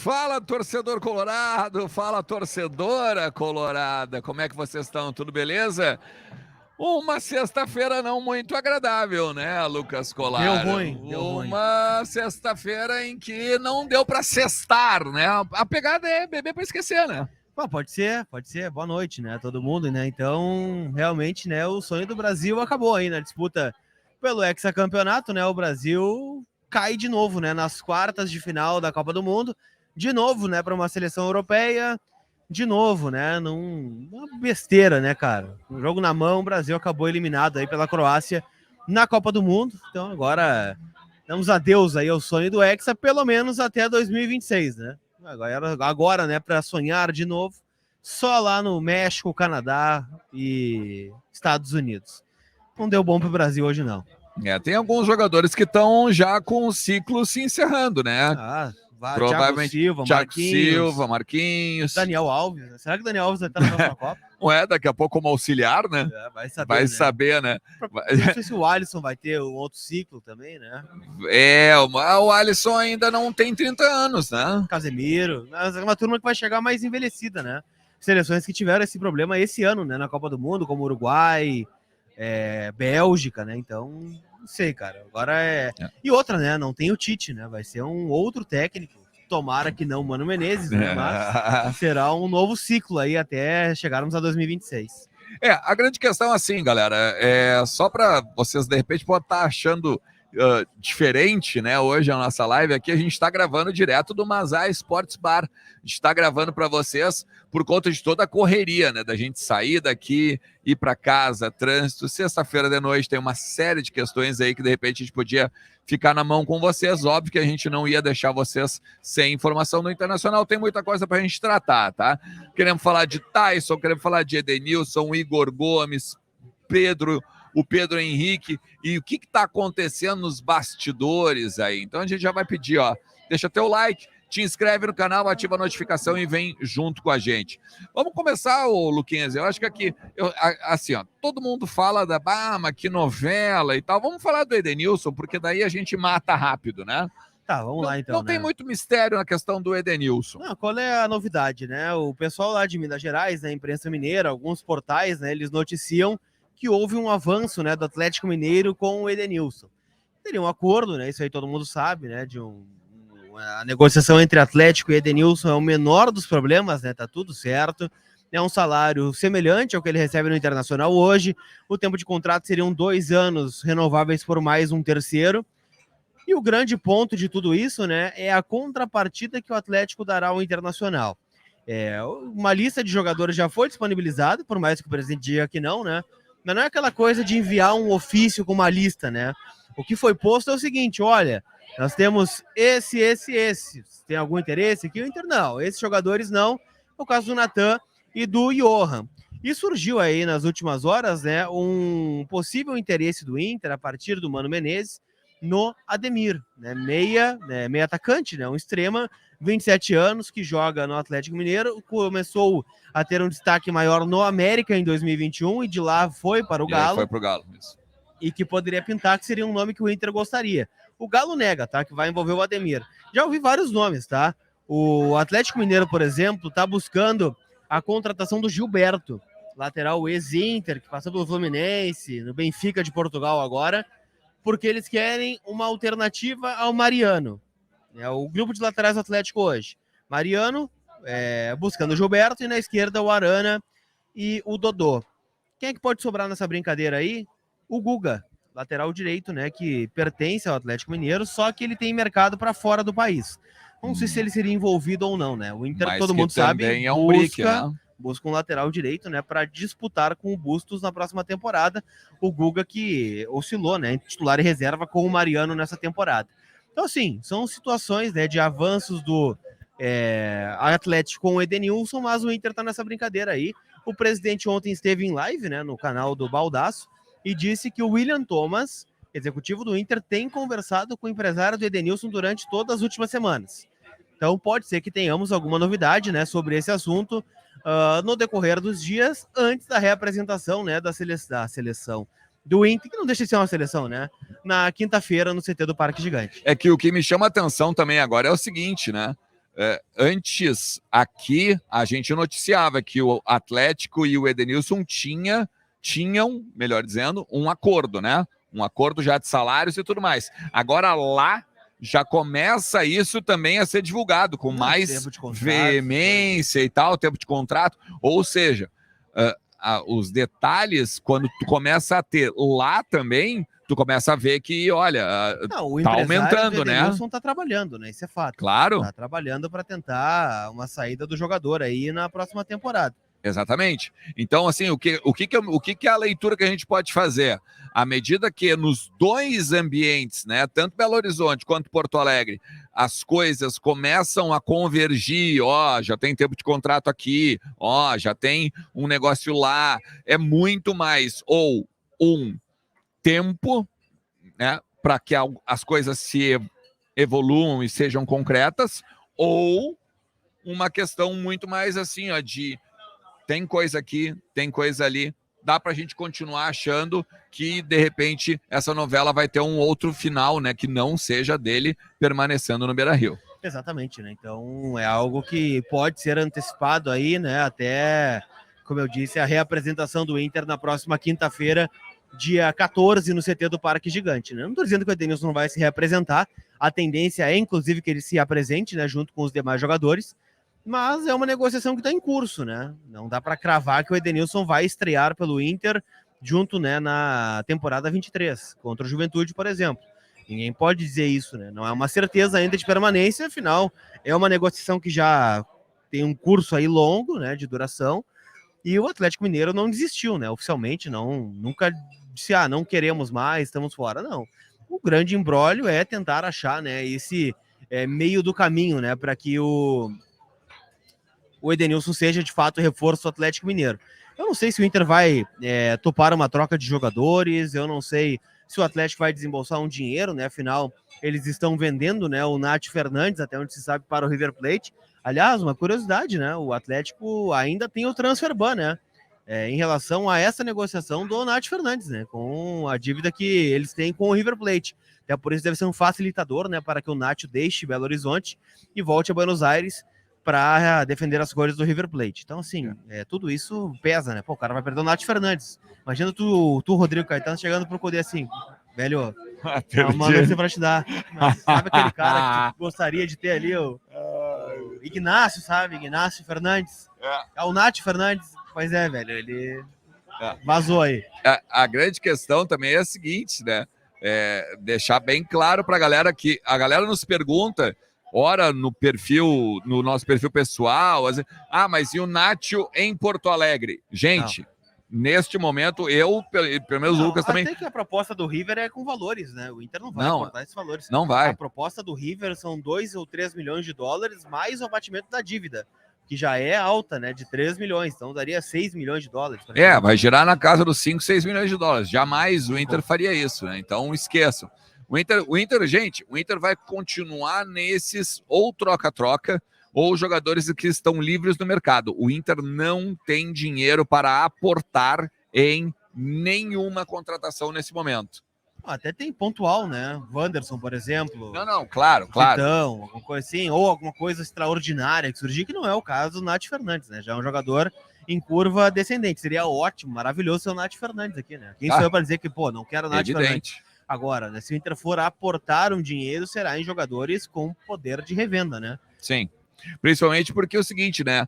Fala, torcedor colorado, fala, torcedora colorada, como é que vocês estão? Tudo beleza? Uma sexta-feira não muito agradável, né, Lucas Colar? Deu ruim. Uma sexta-feira em que não deu para sextar, né? A pegada é beber para esquecer, né? Pô, pode ser. Boa noite, né, todo mundo, né? Então, realmente, né, o sonho do Brasil acabou aí na disputa pelo hexacampeonato, né? O Brasil cai de novo, né, nas quartas de final da Copa do Mundo, de novo, né, para uma seleção europeia, de novo, né, uma besteira, né, cara? Um jogo na mão, o Brasil acabou eliminado aí pela Croácia na Copa do Mundo. Então, agora damos adeus aí ao sonho do Hexa, pelo menos até 2026, né? Agora, né, para sonhar de novo, só lá no México, Canadá e Estados Unidos. Não deu bom pro Brasil hoje, não. Tem alguns jogadores que estão já com o ciclo se encerrando, né? Provavelmente Thiago Silva, Marquinhos, Daniel Alves. Será que o Daniel Alves vai estar na próxima Copa? Ué, daqui a pouco como auxiliar, né? Vai saber, né? Não sei se o Alisson vai ter um outro ciclo também, né? O Alisson ainda não tem 30 anos, né? Casemiro. Mas é uma turma que vai chegar mais envelhecida, né? Seleções que tiveram esse problema esse ano, né? Na Copa do Mundo, como Uruguai, Bélgica, né? Então, não sei, cara. Agora E outra, né? Não tem o Tite, né? Vai ser um outro técnico. Tomara que não o Mano Menezes, né? Mas será um novo ciclo aí até chegarmos a 2026. A grande questão assim, galera, só para vocês de repente podem estar achando diferente, né? Hoje a nossa live aqui, a gente está gravando direto do Mazá Sports Bar. A gente está gravando para vocês por conta de toda a correria, né? Da gente sair daqui, ir para casa, trânsito. Sexta-feira de noite tem uma série de questões aí que de repente a gente podia ficar na mão com vocês. Óbvio que a gente não ia deixar vocês sem informação no Internacional. Tem muita coisa para a gente tratar, tá? Queremos falar de Tyson, queremos falar de Edenilson, Igor Gomes, o Pedro Henrique e o que está acontecendo nos bastidores aí. Então a gente já vai pedir, ó, deixa teu like, te inscreve no canal, ativa a notificação e vem junto com a gente. Vamos começar, Luquinhas, eu acho que aqui, assim, ó, todo mundo fala da Bama, que novela e tal, vamos falar do Edenilson, porque daí a gente mata rápido, né? Tá, vamos lá então. Não tem muito mistério na questão do Edenilson. Não, qual é a novidade, né? O pessoal lá de Minas Gerais, né, imprensa mineira, alguns portais, né, eles noticiam que houve um avanço, né, do Atlético Mineiro com o Edenilson. Teria um acordo, né? Isso aí todo mundo sabe, né? A negociação entre Atlético e Edenilson é o menor dos problemas, né? Tá tudo certo. É um salário semelhante ao que ele recebe no Internacional hoje. O tempo de contrato seriam 2 anos renováveis por mais um terceiro. E o grande ponto de tudo isso, né, é a contrapartida que o Atlético dará ao Internacional. Uma lista de jogadores já foi disponibilizada, por mais que o presidente diga que não, né? Mas não é aquela coisa de enviar um ofício com uma lista, né? O que foi posto é o seguinte, olha, nós temos esse. Tem algum interesse aqui? O Inter não. Esses jogadores não. No caso do Natan e do Johan. E surgiu aí nas últimas horas, né, um possível interesse do Inter a partir do Mano Menezes no Ademir, né, meia atacante, né, um extrema, 27 anos, que joga no Atlético Mineiro, começou a ter um destaque maior no América em 2021 e de lá foi para o Galo. Foi para o Galo, isso. E que poderia pintar que seria um nome que o Inter gostaria. O Galo nega, tá, que vai envolver o Ademir. Já ouvi vários nomes, tá? O Atlético Mineiro, por exemplo, está buscando a contratação do Gilberto, lateral ex-Inter, que passou pelo Fluminense, no Benfica de Portugal agora, porque eles querem uma alternativa ao Mariano. É o grupo de laterais do Atlético hoje. Mariano, buscando o Gilberto, e na esquerda o Arana e o Dodô. Quem é que pode sobrar nessa brincadeira aí? O Guga, lateral direito, né, que pertence ao Atlético Mineiro, só que ele tem mercado para fora do país. Não sei se ele seria envolvido ou não, né? O Inter, mas todo mundo sabe, é um brick, né? Busca um lateral direito, né, para disputar com o Bustos na próxima temporada. O Guga que oscilou, né, em titular e reserva com o Mariano nessa temporada. Então, assim, são situações, né, de avanços do Atlético com o Edenilson, mas o Inter tá nessa brincadeira aí. O presidente ontem esteve em live, né, no canal do Baldaço, e disse que o William Thomas, executivo do Inter, tem conversado com o empresário do Edenilson durante todas as últimas semanas. Então pode ser que tenhamos alguma novidade, né, sobre esse assunto no decorrer dos dias, antes da reapresentação, né, da seleção do Inter, que não deixa de ser uma seleção, né, na quinta-feira no CT do Parque Gigante. É que o que me chama a atenção também agora é o seguinte, né, Antes, aqui, a gente noticiava que o Atlético e o Edenilson tinham, melhor dizendo, um acordo, né? Um acordo já de salários e tudo mais. Agora lá já começa isso também a ser divulgado com mais veemência e tal, tempo de contrato. Ou seja, os detalhes, quando tu começa a ter lá também, tu começa a ver que, olha, tá aumentando, né? O Edenilson tá trabalhando, né? Isso é fato. Claro. Tá trabalhando para tentar uma saída do jogador aí na próxima temporada. Exatamente. Então, assim, o que é a leitura que a gente pode fazer? À medida que nos dois ambientes, né, tanto Belo Horizonte quanto Porto Alegre, as coisas começam a convergir, já tem tempo de contrato aqui, já tem um negócio lá, é muito mais ou um tempo, né, para que as coisas se evoluam e sejam concretas, ou uma questão muito mais assim, de tem coisa aqui, tem coisa ali, dá pra gente continuar achando que, de repente, essa novela vai ter um outro final, né, que não seja dele permanecendo no Beira-Rio. Exatamente, né? Então é algo que pode ser antecipado aí, né? Até, como eu disse, a reapresentação do Inter na próxima quinta-feira, dia 14, no CT do Parque Gigante, né? Não tô dizendo que o Edenilson não vai se reapresentar, a tendência é, inclusive, que ele se apresente, né, junto com os demais jogadores, mas é uma negociação que está em curso, né? Não dá para cravar que o Edenilson vai estrear pelo Inter junto, né, na temporada 23, contra o Juventude, por exemplo. Ninguém pode dizer isso, né? Não é uma certeza ainda de permanência, afinal, é uma negociação que já tem um curso aí longo, né, de duração, e o Atlético Mineiro não desistiu, né? Oficialmente, nunca disse, não queremos mais, estamos fora, não. O grande imbróglio é tentar achar, né, esse meio do caminho, né, para que o Edenilson seja de fato reforço do Atlético Mineiro. Eu não sei se o Inter vai topar uma troca de jogadores, eu não sei se o Atlético vai desembolsar um dinheiro, né? Afinal, eles estão vendendo, né, o Nath Fernandes, até onde se sabe, para o River Plate. Aliás, uma curiosidade, né? O Atlético ainda tem o transfer ban, né? Em relação a essa negociação do Nath Fernandes, né? Com a dívida que eles têm com o River Plate. Até por isso deve ser um facilitador, né? Para que o Nath deixe Belo Horizonte e volte a Buenos Aires para defender as cores do River Plate. Então, assim, tudo isso pesa, né? Pô, o cara vai perder o Nath Fernandes. Imagina tu, Rodrigo Caetano, chegando pro Cudê assim, velho, uma notícia pra te dar. Mas sabe aquele cara que tu gostaria de ter ali, o Ignacio, sabe? Ignacio Fernandes. É o Nath Fernandes. Pois é, velho, ele vazou aí. A grande questão também é a seguinte, né? Deixar bem claro pra galera que a galera nos pergunta, ora no nosso perfil pessoal, assim, mas e o Nacho em Porto Alegre? Gente, neste momento, pelo menos o Lucas também... Até que a proposta do River é com valores, né? O Inter não vai cortar esses valores. Não vai. A proposta do River são 2 ou 3 milhões de dólares, mais o abatimento da dívida, que já é alta, né? De 3 milhões, então daria 6 milhões de dólares. Vai girar na casa dos 5, 6 milhões de dólares. Jamais o Inter faria isso, né? Então esqueçam. O Inter, gente, o Inter vai continuar nesses ou troca-troca, ou jogadores que estão livres no mercado. O Inter não tem dinheiro para aportar em nenhuma contratação nesse momento. Até tem pontual, né? Wanderson, por exemplo. Não, claro. Vitão, alguma coisa assim, ou alguma coisa extraordinária que surgir, que não é o caso do Nath Fernandes, né? Já é um jogador em curva descendente. Seria ótimo, maravilhoso ser o Nath Fernandes aqui, né? Quem sou eu para dizer que, não quero o Nath Fernandes? Agora, né, se o Inter for aportar um dinheiro, será em jogadores com poder de revenda, né? Sim. Principalmente porque é o seguinte, né?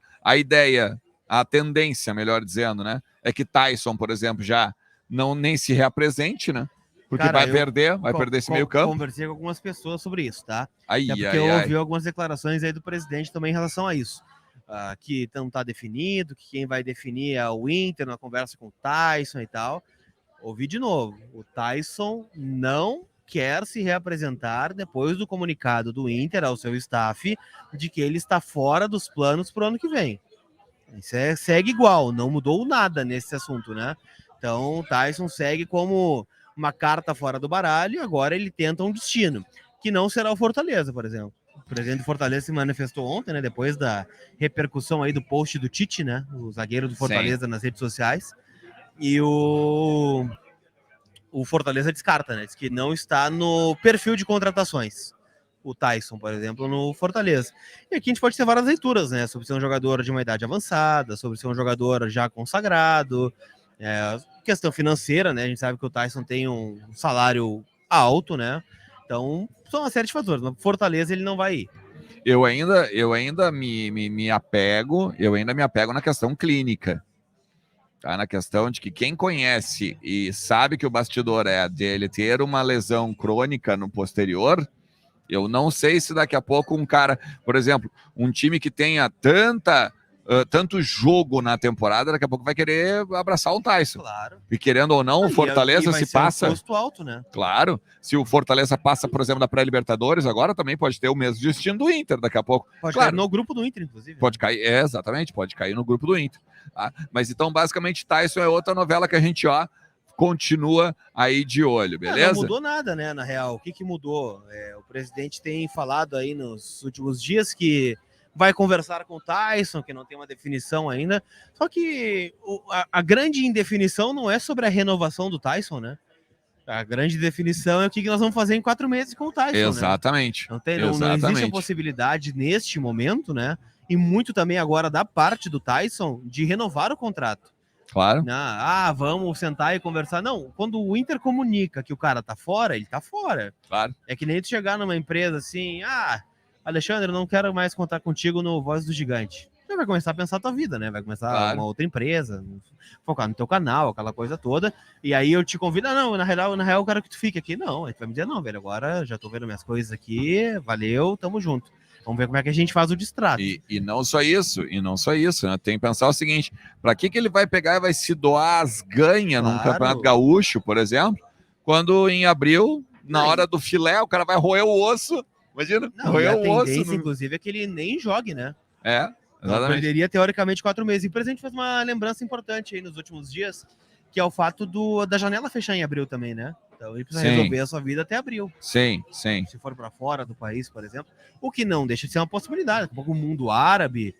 A tendência, melhor dizendo, né? É que Tyson, por exemplo, já nem se reapresente, né? Porque vai perder esse meio campo. Conversei com algumas pessoas sobre isso, tá? Porque eu ouvi algumas declarações aí do presidente também em relação a isso. Que não tá definido, que quem vai definir é o Inter, na conversa com o Tyson e tal. Ouvi de novo, o Tyson não quer se reapresentar depois do comunicado do Inter ao seu staff de que ele está fora dos planos para o ano que vem. Isso segue igual, não mudou nada nesse assunto, né? Então o Tyson segue como uma carta fora do baralho e agora ele tenta um destino, que não será o Fortaleza, por exemplo. O presidente do Fortaleza se manifestou ontem, né? Depois da repercussão aí do post do Tite, né? O zagueiro do Fortaleza nas redes sociais. E o Fortaleza descarta, né? Diz que não está no perfil de contratações. o Tyson, por exemplo, no Fortaleza. E aqui a gente pode ter várias leituras, né? Sobre ser um jogador de uma idade avançada, sobre ser um jogador já consagrado, questão financeira, né? A gente sabe que o Tyson tem um salário alto, né? Então, são uma série de fatores. No Fortaleza ele não vai ir. Eu ainda me apego na questão clínica. Tá? Na questão de que quem conhece e sabe que o bastidor é dele ter uma lesão crônica no posterior, eu não sei se daqui a pouco um cara, por exemplo, um time que tenha tanto jogo na temporada, daqui a pouco vai querer abraçar o Tyson. Claro. E querendo ou não, o Fortaleza se passa... Um custo alto, né? Claro. Se o Fortaleza passa, por exemplo, da pré-Libertadores, agora também pode ter o mesmo destino do Inter daqui a pouco. Pode claro, cair no grupo do Inter, inclusive. Pode cair, exatamente, pode cair no grupo do Inter. Tá? Mas então, basicamente, Tyson é outra novela que a gente, continua aí de olho, beleza? Não mudou nada, né, na real. O que mudou? O presidente tem falado aí nos últimos dias que vai conversar com o Tyson, que não tem uma definição ainda. Só que a grande indefinição não é sobre a renovação do Tyson, né? A grande definição é o que nós vamos fazer em 4 meses com o Tyson, exatamente. Né? Não existe a possibilidade neste momento, né? E muito também agora da parte do Tyson de renovar o contrato. Claro. Vamos sentar e conversar. Não, quando o Inter comunica que o cara tá fora, ele tá fora. Claro. É que nem tu chegar numa empresa assim, Alexandre, não quero mais contar contigo no Voz do Gigante. Você vai começar a pensar a tua vida, né? Vai começar uma outra empresa, focar no teu canal, aquela coisa toda. E aí eu te convido, na real eu quero que tu fique aqui. Não, aí tu vai me dizer, não, velho, agora já tô vendo minhas coisas aqui, valeu, tamo junto. Vamos ver como é que a gente faz o distrato. E não só isso, né? Tem que pensar o seguinte, para que ele vai pegar e vai se doar as ganhas num Campeonato Gaúcho, por exemplo, quando em abril, na hora do filé, o cara vai roer o osso. Imagina, roer o osso. Inclusive, é que ele nem jogue, né? Exatamente. Perderia, teoricamente, 4 meses. E o presidente fez uma lembrança importante aí nos últimos dias, que é o fato da janela fechar em abril também, né? Então ele precisa resolver a sua vida até abril. Sim. Se for para fora do país, por exemplo. O que não deixa de ser uma possibilidade. Um pouco o mundo árabe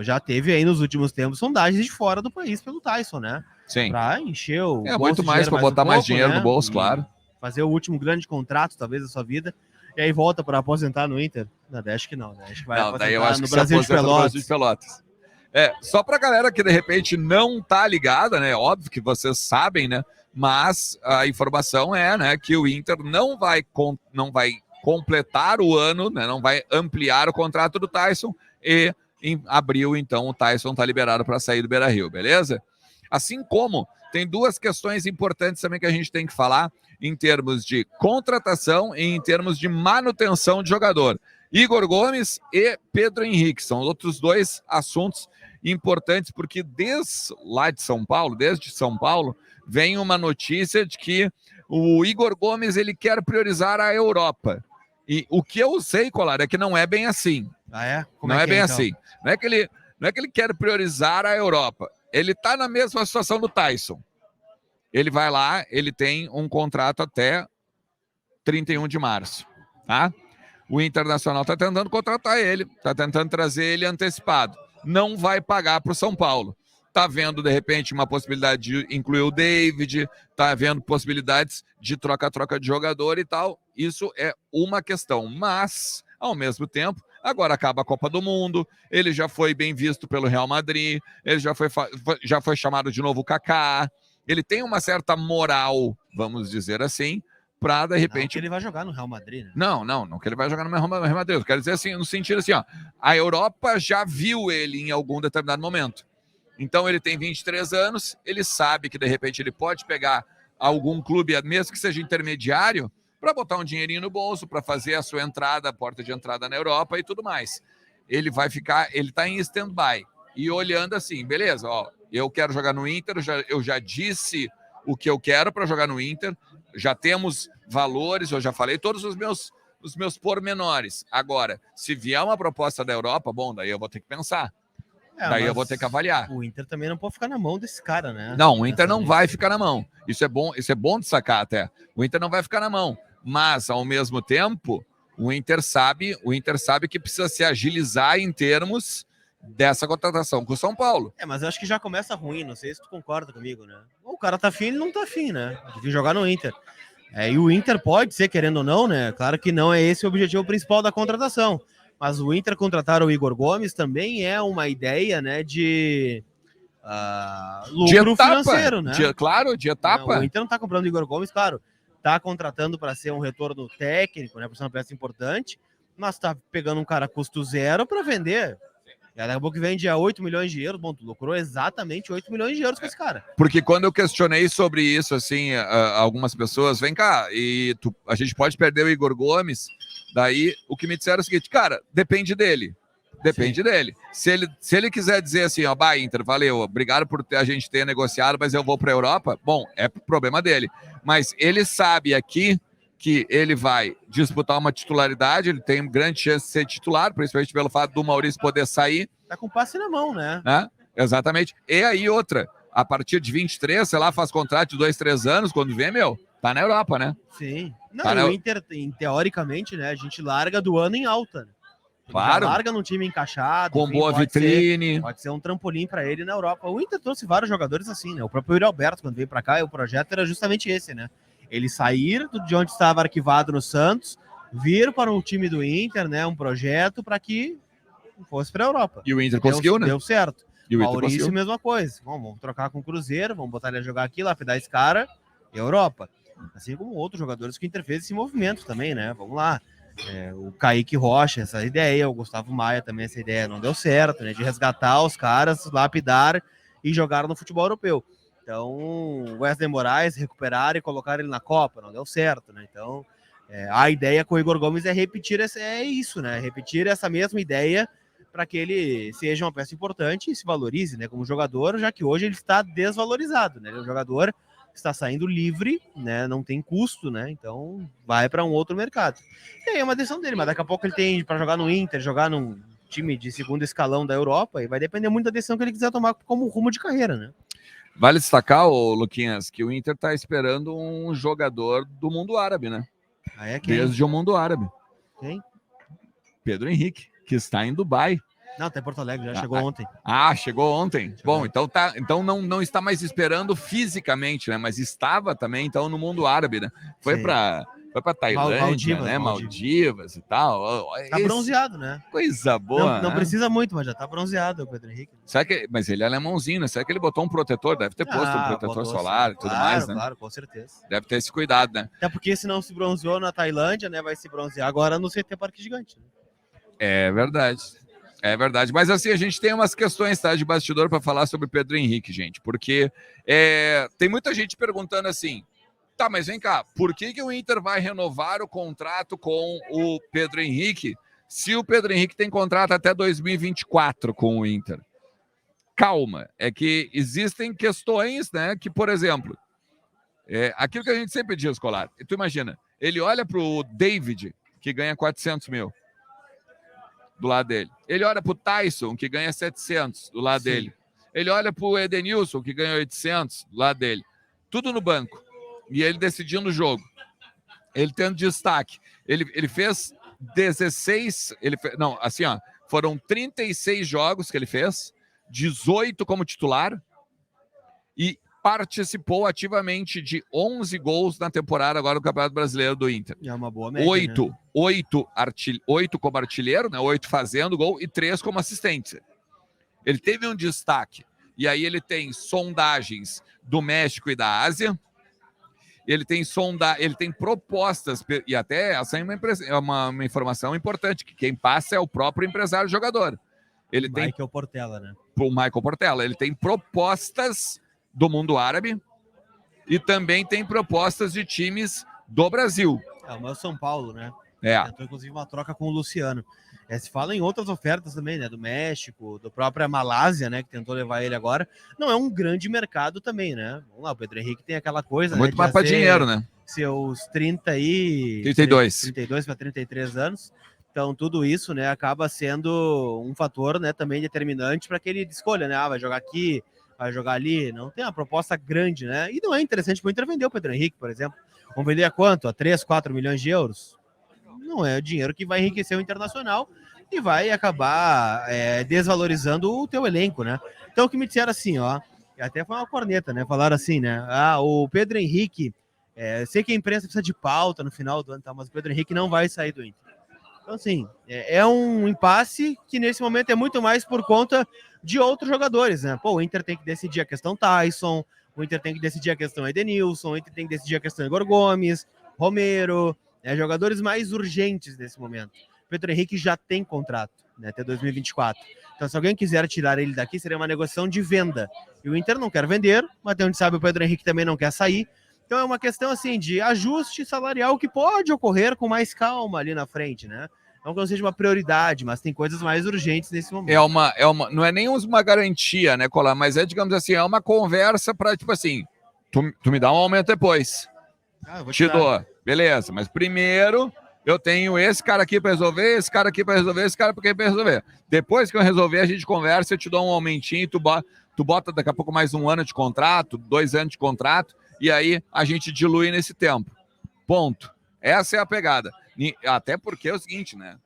já teve aí nos últimos tempos sondagens de fora do país pelo Tyson, né? Sim. Para encher o bolso muito mais para botar mais dinheiro no bolso, claro. Fazer o último grande contrato, talvez, da sua vida. E aí volta para aposentar no Inter? Não, acho que não, né? Acho que vai aposentar daí eu acho no que Brasil de Pelotas. Só pra galera que de repente não tá ligada, né? Óbvio que vocês sabem, né? Mas a informação é, né, que o Inter não vai completar o ano, né? Não vai ampliar o contrato do Tyson e em abril, então, o Tyson tá liberado para sair do Beira-Rio, beleza? Assim como tem 2 questões importantes também que a gente tem que falar em termos de contratação e em termos de manutenção de jogador. Igor Gomes e Pedro Henrique são outros 2 assuntos importantes, porque desde São Paulo, vem uma notícia de que o Igor Gomes ele quer priorizar a Europa. E o que eu sei, Colar, é que não é bem assim. Não é bem assim. Não é que ele quer priorizar a Europa. Ele está na mesma situação do Tyson. Ele vai lá, ele tem um contrato até 31 de março, tá? O Internacional está tentando contratar ele, está tentando trazer ele antecipado. Não vai pagar para o São Paulo. Está vendo, de repente, uma possibilidade de incluir o David, está vendo possibilidades de troca-troca de jogador e tal. Isso é uma questão. Mas, ao mesmo tempo, agora acaba a Copa do Mundo, ele já foi bem visto pelo Real Madrid, ele já foi chamado de novo Kaká. Ele tem uma certa moral, vamos dizer assim, para de repente... Não que ele vai jogar no Real Madrid, né? Não que ele vai jogar no Real Madrid. Eu quero dizer assim, no sentido assim, a Europa já viu ele em algum determinado momento. Então ele tem 23 anos, ele sabe que de repente ele pode pegar algum clube, mesmo que seja intermediário, para botar um dinheirinho no bolso, para fazer a sua entrada, a porta de entrada na Europa e tudo mais. Ele está em stand-by e olhando assim, beleza, eu quero jogar no Inter, eu já disse o que eu quero para jogar no Inter, já temos valores, eu já falei todos os meus pormenores. Agora, se vier uma proposta da Europa, bom, daí eu vou ter que pensar. Daí eu vou ter que avaliar. O Inter também não pode ficar na mão desse cara, né? Não, o Inter não vai ficar na mão. Isso é bom de sacar até. O Inter não vai ficar na mão. Mas, ao mesmo tempo, o Inter sabe que precisa se agilizar em termos dessa contratação com o São Paulo. Mas eu acho que já começa ruim, não sei se tu concorda comigo, né? O cara tá afim, ele não tá afim, né? De vir jogar no Inter. E o Inter pode ser, querendo ou não, né? Claro que não é esse o objetivo principal da contratação. Mas o Inter contratar o Igor Gomes também é uma ideia, né, de lucro financeiro, né? Claro, de etapa. O Inter não tá comprando o Igor Gomes, claro. Tá contratando para ser um retorno técnico, né? Por ser uma peça importante, mas tá pegando um cara custo zero para vender. E daqui a pouco vende a 8 milhões de euros. Bom, tu lucrou exatamente 8 milhões de euros com esse cara. Porque quando eu questionei sobre isso, assim, algumas pessoas, vem cá, a gente pode perder o Igor Gomes, daí o que me disseram é o seguinte, cara, depende dele. Depende dele. Se ele quiser dizer assim, ó, bah, Inter, valeu, obrigado por a gente ter negociado, mas eu vou para a Europa, bom, é problema dele. Mas ele sabe aqui que ele vai disputar uma titularidade, ele tem grande chance de ser titular, principalmente pelo fato do Maurício poder sair. Tá com passe na mão, né? Exatamente. E aí outra, a partir de 23, sei lá, faz contrato de 2, 3 anos, quando vem, tá na Europa, né? Sim. Não, o Inter, teoricamente, né, a gente larga do ano em alta, né? Claro. Larga num time encaixado. Com boa vitrine. Pode ser um trampolim para ele na Europa. O Inter trouxe vários jogadores assim, né? O próprio Yuri Alberto, quando veio para cá, o projeto era justamente esse, né? Ele sair de onde estava arquivado no Santos, vir para um time do Inter, né? Um projeto para que fosse para a Europa. E o Inter conseguiu, né? Deu certo. E o Maurício, conseguiu. Mesma coisa. Vamos trocar com o Cruzeiro, vamos botar ele a jogar aqui, lapidar esse cara, Europa. Assim como outros jogadores que o Inter fez esse movimento também, né? Vamos lá. O Kaique Rocha, essa ideia, o Gustavo Maia também, essa ideia não deu certo, né? De resgatar os caras, lapidar e jogar no futebol europeu. Então, o Wesley Moraes recuperar e colocar ele na Copa, não deu certo, né? Então, a ideia com o Igor Gomes é repetir isso, né? Repetir essa mesma ideia para que ele seja uma peça importante e se valorize, né? Como jogador, já que hoje ele está desvalorizado, né? Ele é um jogador está saindo livre, né? Não tem custo, né? Então vai para um outro mercado. E aí é uma decisão dele, mas daqui a pouco ele tem para jogar no Inter, jogar num time de segundo escalão da Europa, e vai depender muito da decisão que ele quiser tomar como rumo de carreira, né? Vale destacar, Luquinhas, que o Inter está esperando um jogador do mundo árabe, né? Desde o mundo árabe. Quem? Pedro Henrique, que está em Dubai. Não, tá em Porto Alegre, já chegou ontem. Chegou ontem. Bom, então não está mais esperando fisicamente, né? Mas estava também, então, no mundo árabe, né? Foi para Tailândia, né? Maldivas e tal. Tá bronzeado, né? Coisa boa. Não precisa muito, mas já tá bronzeado o Pedro Henrique. Mas ele é alemãozinho, né? Será que ele botou um protetor? Deve ter posto um protetor solar e tudo mais, né? Claro, com certeza. Deve ter esse cuidado, né? Até porque se não se bronzeou na Tailândia, né? Vai se bronzear agora no CT Parque Gigante. Né? É verdade. É verdade, mas assim, a gente tem umas questões, tá, de bastidor para falar sobre Pedro Henrique, gente, porque tem muita gente perguntando assim, tá, mas vem cá, por que o Inter vai renovar o contrato com o Pedro Henrique se o Pedro Henrique tem contrato até 2024 com o Inter? Calma, é que existem questões, né, que, por exemplo, aquilo que a gente sempre diz, Colar, tu imagina, ele olha pro David, que ganha 400 mil, do lado dele. Ele olha pro Tyson, que ganha 700, do lado dele. Ele olha pro Edenilson, que ganha 800, do lado dele. Tudo no banco. E ele decidindo o jogo. Ele tendo destaque. Ele fez 16... foram 36 jogos que ele fez, 18 como titular, e participou ativamente de 11 gols na temporada agora do Campeonato Brasileiro do Inter. É uma boa média, 8 como artilheiro, né? 8 fazendo gol e 3 como assistente. Ele teve um destaque. E aí ele tem sondagens do México e da Ásia. Ele tem propostas, e até essa é uma informação importante, que quem passa é o próprio empresário jogador. Ele tem Michael Portela, né? O Michael Portela. Ele tem propostas do mundo árabe e também tem propostas de times do Brasil. O meu São Paulo, né? Tentou, inclusive, uma troca com o Luciano. Se fala em outras ofertas também, né? Do México, do própria Malásia, né? Que tentou levar ele agora. Não é um grande mercado também, né? Vamos lá, o Pedro Henrique tem aquela coisa, muito mais para dinheiro, né? Seus 32 para 33 anos. Então, tudo isso, né, acaba sendo um fator, né, também determinante para que ele escolha, né? Vai jogar aqui, vai jogar ali. Não tem uma proposta grande, né? E não é interessante para o Inter vender o Pedro Henrique, por exemplo. Vamos vender a quanto? A 3, 4 milhões de euros? Não é o dinheiro que vai enriquecer o Internacional e vai acabar desvalorizando o teu elenco, né? Então, o que me disseram assim, ó, até foi uma corneta, né? Falaram assim, né? O Pedro Henrique Sei que a imprensa precisa de pauta no final do ano, tá, mas o Pedro Henrique não vai sair do Inter. Então, assim, é um impasse que nesse momento é muito mais por conta de outros jogadores, né? Pô, o Inter tem que decidir a questão Tyson, o Inter tem que decidir a questão Edenilson, o Inter tem que decidir a questão Igor Gomes, Romero, jogadores mais urgentes nesse momento. O Pedro Henrique já tem contrato, né, até 2024. Então, se alguém quiser tirar ele daqui, seria uma negociação de venda. E o Inter não quer vender, mas até onde sabe o Pedro Henrique também não quer sair. Então é uma questão assim de ajuste salarial que pode ocorrer com mais calma ali na frente, né? Não que não seja uma prioridade, mas tem coisas mais urgentes nesse momento. Não é nem uma garantia, né, Colar? Mas digamos assim, é uma conversa para, tipo assim, tu me dá um aumento depois. Eu vou te dou. Beleza, mas primeiro eu tenho esse cara aqui para resolver, esse cara aqui para resolver, esse cara aqui para resolver. Depois que eu resolver, a gente conversa, eu te dou um aumentinho, tu bota daqui a pouco mais 1 ano de contrato, 2 anos de contrato, e aí a gente dilui nesse tempo. Ponto. Essa é a pegada. Até porque é o seguinte, né?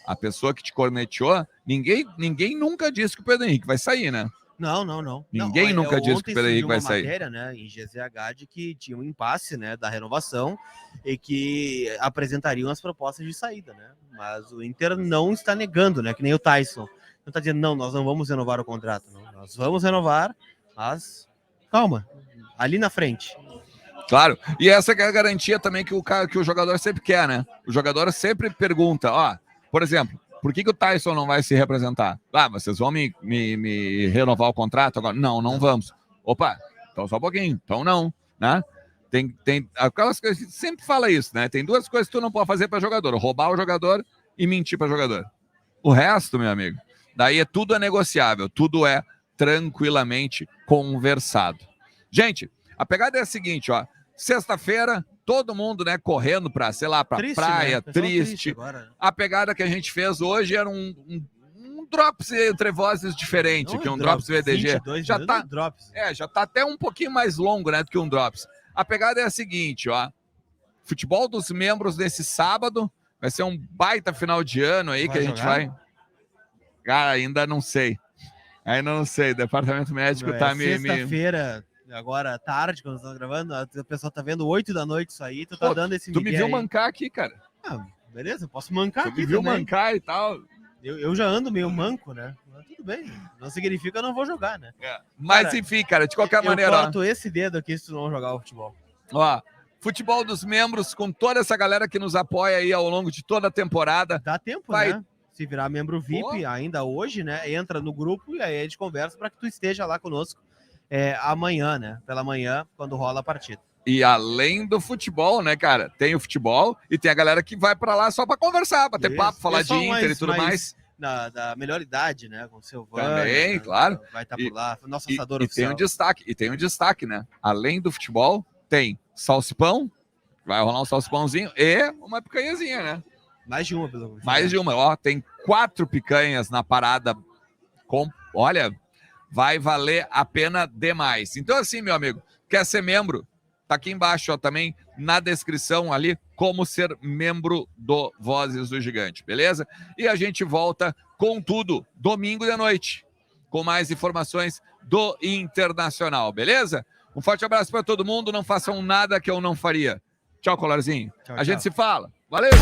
A pessoa que te corneteou, ninguém nunca disse que o Pedro Henrique vai sair, né? Não. Ninguém nunca disse que o Pedro Henrique vai sair. Matéria, né, em GZH, de que tinha um impasse, né, da renovação e que apresentariam as propostas de saída, né? Mas o Inter não está negando, né? Que nem o Tyson. Não está dizendo, não, nós não vamos renovar o contrato. Não. Nós vamos renovar, mas calma, ali na frente. Claro, e essa é a garantia também que o jogador sempre quer, né? O jogador sempre pergunta, por exemplo, por que o Tyson não vai se representar? Vocês vão me renovar o contrato agora? Não vamos. Opa, então só um pouquinho, então não, né? Tem aquelas coisas, a gente sempre fala isso, né? Tem 2 coisas que tu não pode fazer para jogador, roubar o jogador e mentir para jogador. O resto, meu amigo, daí tudo é negociável, tudo é tranquilamente conversado. Gente, a pegada é a seguinte, sexta-feira, todo mundo, né, correndo para, sei lá, para praia, né? Triste. A pegada que a gente fez hoje era um drops entre vozes diferente, não que um drops VDG. Já tá até um pouquinho mais longo, né, do que um drops. A pegada é a seguinte, futebol dos membros nesse sábado, vai ser um baita final de ano aí que a gente vai... Cara, ainda não sei. O departamento médico tá sexta-feira... Agora, à tarde, quando nós estamos gravando, o pessoal tá vendo 8 da noite isso aí, tu tá dando esse migué. Tu me viu mancar aqui, cara. Beleza, eu posso mancar tu aqui me viu também. Mancar e tal. Eu já ando meio manco, né? Mas tudo bem, não significa que eu não vou jogar, né? Mas cara, enfim, cara, de qualquer maneira... Eu corto esse dedo aqui se tu não jogar o futebol. Futebol dos membros, com toda essa galera que nos apoia aí ao longo de toda a temporada. Dá tempo, né? Se virar membro VIP ainda hoje, né? Entra no grupo e aí a gente conversa para que tu esteja lá conosco. Amanhã, né? Pela manhã, quando rola a partida. E além do futebol, né, cara? Tem o futebol e tem a galera que vai pra lá só pra conversar, bater papo, falar de Inter e tudo mais. Da melhor idade, né? Com o Silvano. Também, né? Claro. Vai estar por lá. Nosso assador oficial. Tem um destaque, né? Além do futebol, tem salsipão, vai rolar um salsipãozinho e uma picanhazinha, né? Mais de uma, pelo menos. Mais de uma. Tem 4 picanhas na parada. Olha... vai valer a pena demais. Então assim, meu amigo, quer ser membro? Tá aqui embaixo, também na descrição ali, como ser membro do Vozes do Gigante, beleza? E a gente volta com tudo, domingo de noite, com mais informações do Internacional, beleza? Um forte abraço para todo mundo, não façam nada que eu não faria. Tchau, Colarzinho. Tchau, a gente se fala. Valeu!